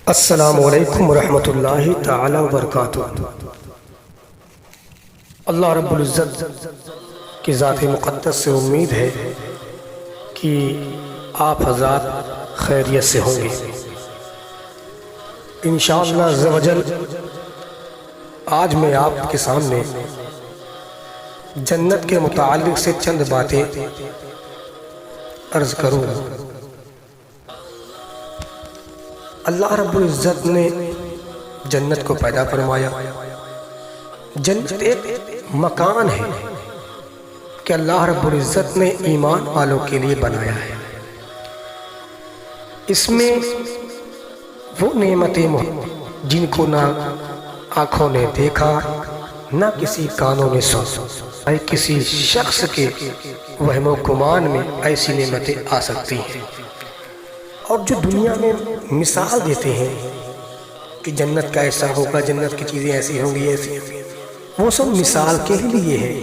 السلام علیکم ورحمۃ اللہ تعالی وبرکاتہ۔ اللہ رب العزت کی ذات مقدس سے امید ہے کہ آپ حضرات خیریت سے ہوں گے انشاءاللہ عز و جل۔ آج میں آپ کے سامنے جنت کے متعلق سے چند باتیں عرض کروں گا۔ اللہ رب العزت نے جنت کو پیدا فرمایا۔ جنت ایک مکان ہے کہ اللہ رب العزت نے ایمان والوں کے لیے بنایا ہے۔ اس میں وہ نعمتیں جن کو نہ آنکھوں نے دیکھا نہ کسی کانوں نے سنا، کسی شخص کے وہم و گمان میں ایسی نعمتیں آ سکتی ہیں۔ اور جو دنیا میں مثال دیتے ہیں کہ جنت کا ایسا ہوگا، جنت کی چیزیں ایسی ہوں گی، ایسی ہوں گی، وہ سب مثال کے لیے ہے،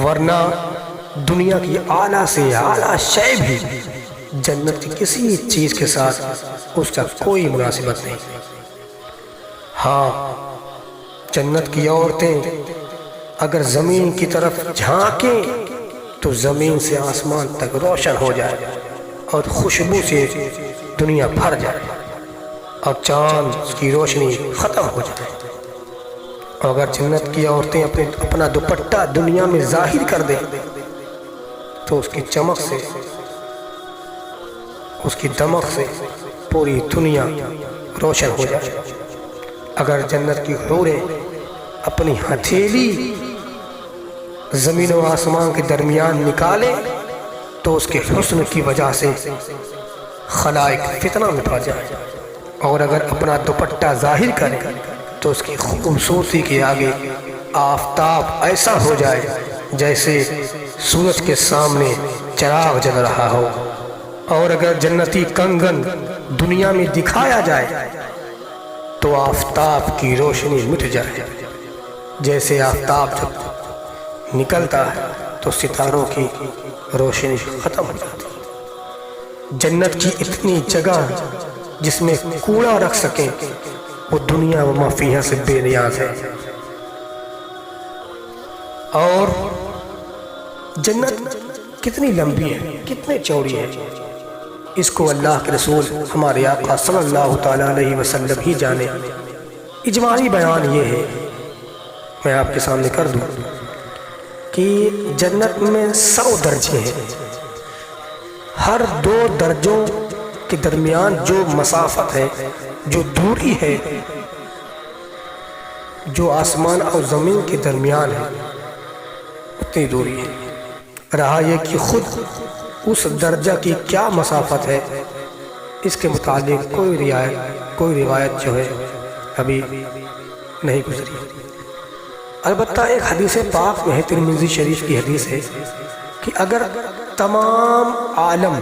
ورنہ دنیا کی اعلیٰ سے اعلیٰ شے بھی جنت کی کسی چیز کے ساتھ اس کا کوئی مناسبت نہیں۔ ہاں، جنت کی عورتیں اگر زمین کی طرف جھانکیں تو زمین سے آسمان تک روشن ہو جائے اور خوشبو سے دنیا بھر جائے اور چاند کی روشنی ختم ہو جائے۔ اور اگر جنت کی عورتیں اپنا دوپٹہ دنیا میں ظاہر کر دیں تو اس کی چمک سے، اس کی دمک سے پوری دنیا روشن ہو جائے۔ اگر جنت کی حوریں اپنی ہتھیلی زمین و آسمان کے درمیان نکالیں تو اس کے حسن کی وجہ سے خلائق فتنہ مٹا جائے، اور اگر اپنا دوپٹہ ظاہر کرے تو اس کی خوبصورتی کے آگے آفتاب ایسا ہو جائے جیسے سورج کے سامنے چراغ جل رہا ہو۔ اور اگر جنتی کنگن دنیا میں دکھایا جائے تو آفتاب کی روشنی مٹ جائے، جیسے آفتاب جب نکلتا ہے تو ستاروں کی روشنی ختم ہو جاتی ہے۔ جنت کی اتنی جگہ جس میں کوڑا رکھ سکیں وہ دنیا و ما فیہا سے بے نیاز ہے۔ اور جنت کتنی لمبی ہے، کتنے چوڑی ہے، اس کو اللہ کے رسول ہمارے آقا صلی اللہ تعالیٰ علیہ وسلم ہی جانے۔ اجمالی بیان یہ ہے، میں آپ کے سامنے کر دوں کہ جنت میں 100 درجے ہیں۔ ہر 2 درجوں کے درمیان جو مسافت ہے، جو دوری ہے، جو آسمان اور زمین کے درمیان ہے، اتنی دوری ہے۔ رہا یہ کہ خود اس درجہ کی کیا مسافت ہے، اس کے متعلق کوئی روایت جو ہے ابھی نہیں گزری۔ البتہ ایک حدیث پاک میں ہے، ترمذی شریف کی حدیث ہے کہ اگر تمام عالم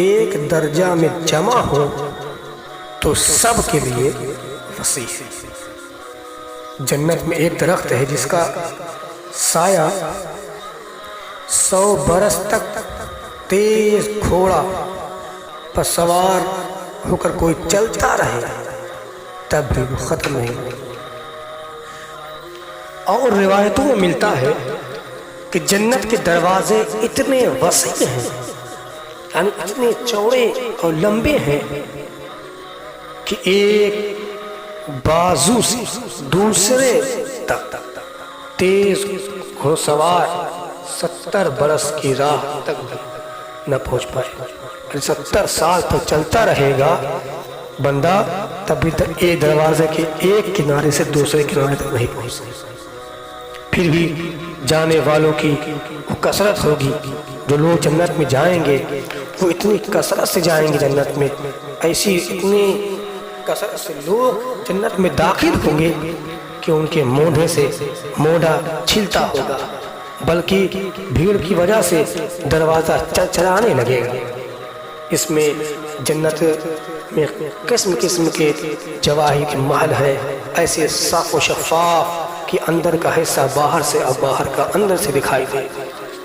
ایک درجہ میں جمع ہو تو سب کے لیے وسیع ہے۔ جنت میں ایک درخت ہے جس کا سایہ 100 برس تک تیز گھوڑا پر سوار ہو کر کوئی چلتا رہے تب بھی وہ ختم نہیں ہوگا۔ اور روایتوں میں ملتا ہے کہ جنت کے دروازے اتنے وسیع ہیں، یعنی اتنے چوڑے اور لمبے ہیں کہ ایک بازو سے دوسرے تک تیز گھوڑ سوار 70 برس کی راہ تک نہ پہنچ پائے۔ 70 سال تو چلتا رہے گا بندہ، تب بھی ایک دروازے کے ایک کنارے سے دوسرے کنارے تک نہیں پہنچ سکتا۔ پھر بھی جانے والوں کی وہ کثرت ہوگی، جو لوگ جنت میں جائیں گے وہ اتنی کثرت سے جائیں گے جنت میں، ایسی اتنی کثرت سے لوگ جنت میں داخل ہوں گے کہ ان کے موڈے سے موڈا چھلتا ہوگا، بلکہ بھیڑ کی وجہ سے دروازہ چرچرانے لگے گا۔ اس میں جنت میں قسم قسم کے جواہر کے محل ہے، ایسے صاف و شفاف کہ اندر کا حصہ باہر سے اور باہر کا اندر سے دکھائی دے۔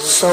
100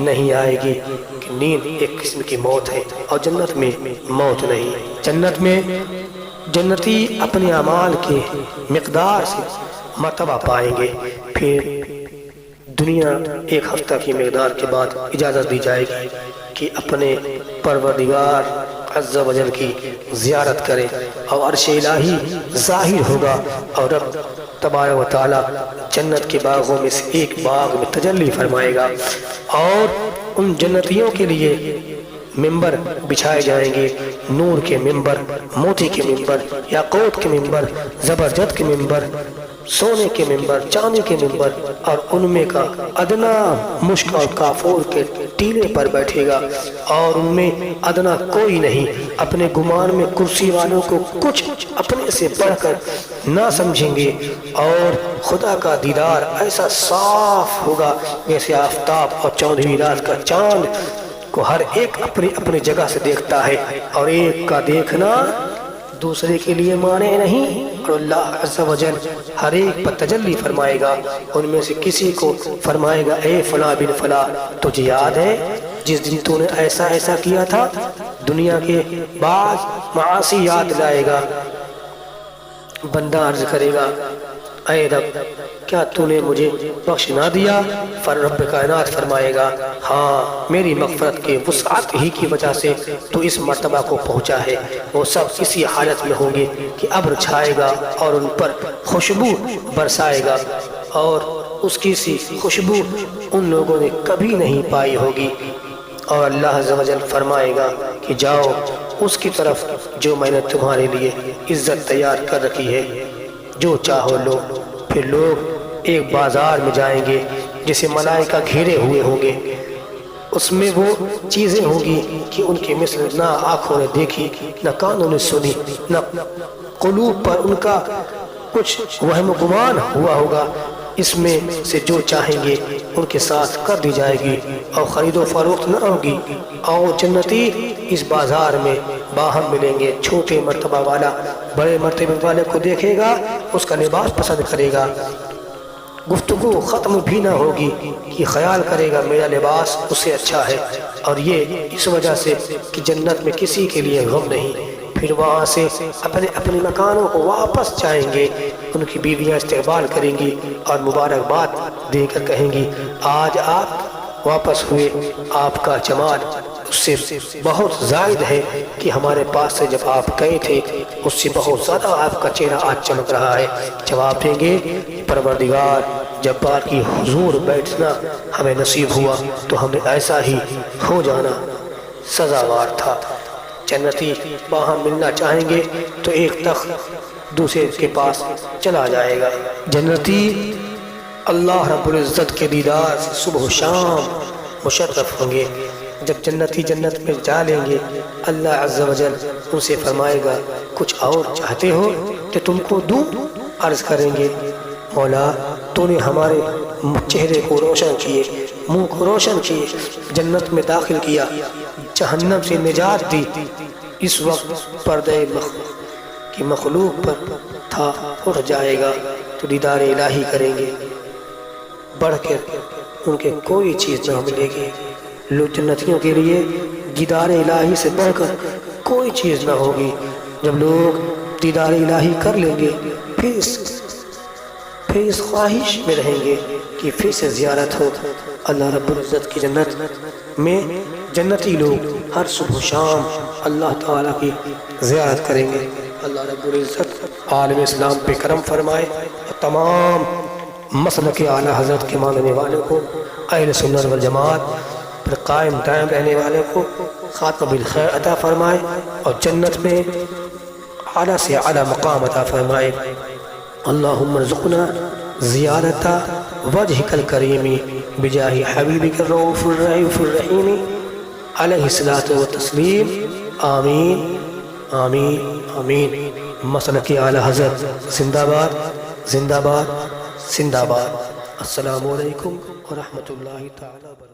نہیں آئے گی کہ نیند ایک قسم کی موت ہے اور جنت میں موت نہیں۔ جنت میں جنتی اپنے اعمال کے مقدار سے مرتبہ پائیں گے، پھر دنیا ایک ہفتہ کی مقدار کے بعد اجازت دی جائے گی کہ اپنے پروردگار عز و جل کی زیارت کرے، اور عرش الہی ظاہر ہوگا اور رب تبارک و تعالی جنت کے باغوں میں سے ایک باغ میں تجلی فرمائے گا، اور ان جنتیوں کے لیے ممبر بچھائے جائیں گے، نور کے ممبر، موتی کے ممبر، یاقوت کے ممبر، زبرجد کے ممبر، سونے کے ممبر، چاندی کے ممبر، اور ان میں کا ادنا مشک اور کافور کے ٹیلے پر بیٹھے گا، اور ان میں ادنا کوئی نہیں۔ اپنے گمان میں کرسی والوں کو کچھ اپنے سے بڑھ کر نہ سمجھیں گے، اور خدا کا دیدار ایسا صاف ہوگا جیسے آفتاب اور 14ویں رات کا چاند کو ہر ایک اپنی اپنی جگہ سے دیکھتا ہے، اور ایک کا دیکھنا دوسرے کے لیے مانے نہیں، اور اللہ عز و جل ہر ایک پر تجلی فرمائے گا۔ ان میں سے کسی کو فرمائے گا، اے فلاں بن فلاں، تجھے یاد ہے جس دن تو نے ایسا ایسا کیا تھا؟ دنیا کے بعض معاصی یاد لائے گا، بندہ عرض کرے گا، اے رب کیا تو نے مجھے بخش نہ دیا؟ رب کائنات فرمائے گا، ہاں میری مغفرت کے وسعت ہی کی وجہ سے تو اس مرتبہ کو پہنچا ہے۔ وہ سب اسی حالت میں ہوں گے کہ ابر چھائے گا اور ان پر خوشبو برسائے گا، اور اس کی سی خوشبو ان لوگوں نے کبھی نہیں پائی ہوگی، اور اللہ عز و جل فرمائے گا کہ جاؤ اس کی طرف جو میں نے تمہارے لیے عزت تیار کر رکھی ہے، جو چاہو لو۔ پھر لوگ ایک بازار میں جائیں گے جسے ملائکہ گھیرے ہوئے ہوں گے، اس میں وہ چیزیں ہوں گی کہ ان کے مثل نہ آنکھوں نے دیکھی، نہ کانوں نے سنی، نہ قلوب پر ان کا کچھ وہم و گمان ہوا ہوگا۔ اس میں سے جو چاہیں گے ان کے ساتھ کر دی جائے گی، اور خرید و فروخت نہ ہوگی، اور جنتی اس بازار میں باہم ملیں گے۔ چھوٹے مرتبہ والا بڑے مرتبہ والے کو دیکھے گا، اس کا لباس پسند کرے گا، گفتگو ختم بھی نہ ہوگی کہ خیال کرے گا میرا لباس اس سے اچھا ہے، اور یہ اس وجہ سے کہ جنت میں کسی کے لیے غم نہیں۔ پھر وہاں سے اپنے اپنے مکانوں کو واپس جائیں گے، ان کی بیویاں استقبال کریں گی اور مبارکباد دے کر کہیں گی، آج آپ واپس ہوئے، آپ کا جمال اس سے بہت زائد ہے کہ ہمارے پاس سے جب آپ گئے تھے اس سے بہت زیادہ آپ کا چہرہ آج چمک رہا ہے۔ جواب دیں گے، پروردگار جبار کی حضور بیٹھنا ہمیں نصیب ہوا تو ہمیں ایسا ہی ہو جانا سزاوار تھا۔ جنتی باہم ملنا چاہیں گے تو ایک تخت دوسرے کے پاس چلا جائے گا۔ جنتی اللہ رب العزت کے دیدار سے صبح و شام مشرف ہوں گے۔ جب جنتی جنت میں جا لیں گے، اللہ عز و جل ان سے فرمائے گا، کچھ اور چاہتے ہو کہ تم کو دوں؟ عرض کریں گے، مولا تو نے ہمارے چہرے کو روشن کیے، منہ کو روشن کیے، جنت میں داخل کیا، جہنم سے نجات دی۔ اس وقت پردہ کی مخلوق پر تھا اٹھ جائے گا تو دیدار الہی کریں گے، بڑھ کر ان کے کوئی چیز نہ ملے گی۔ لوگ جنتیوں کے لیے دیدار الہی سے بڑھ کر کوئی چیز نہ ہوگی۔ جب لوگ دیدار الہی کر لیں گے پھر اس خواہش میں رہیں گے کہ پھر سے زیارت ہو۔ اللہ رب العزت کی جنت میں جنتی لوگ ہر صبح و شام اللہ تعالیٰ کی زیارت کریں گے۔ اللہ رب العزت عالم اسلام پہ کرم فرمائے اور تمام مسلک اعلیٰ حضرت کے ماننے والوں کو، اہل سنت والجماعت پر قائم دائم رہنے والوں کو خاتمہ بالخیر عطا فرمائے اور جنت میں اعلیٰ سے اعلیٰ مقام عطا فرمائے۔ اللہم ارزقنا زیارت وجہک الکریم بجاہ حبیبک الرؤوف الرؤوف الرحیم علیہ الصلاۃ والتسلیم، آمین آمین آمین۔ مسلک اعلیٰ حضرت زندہ باد زندہ باد زندہ باد۔ السلام علیکم ورحمۃ اللہ تعالی وبرکاتہ۔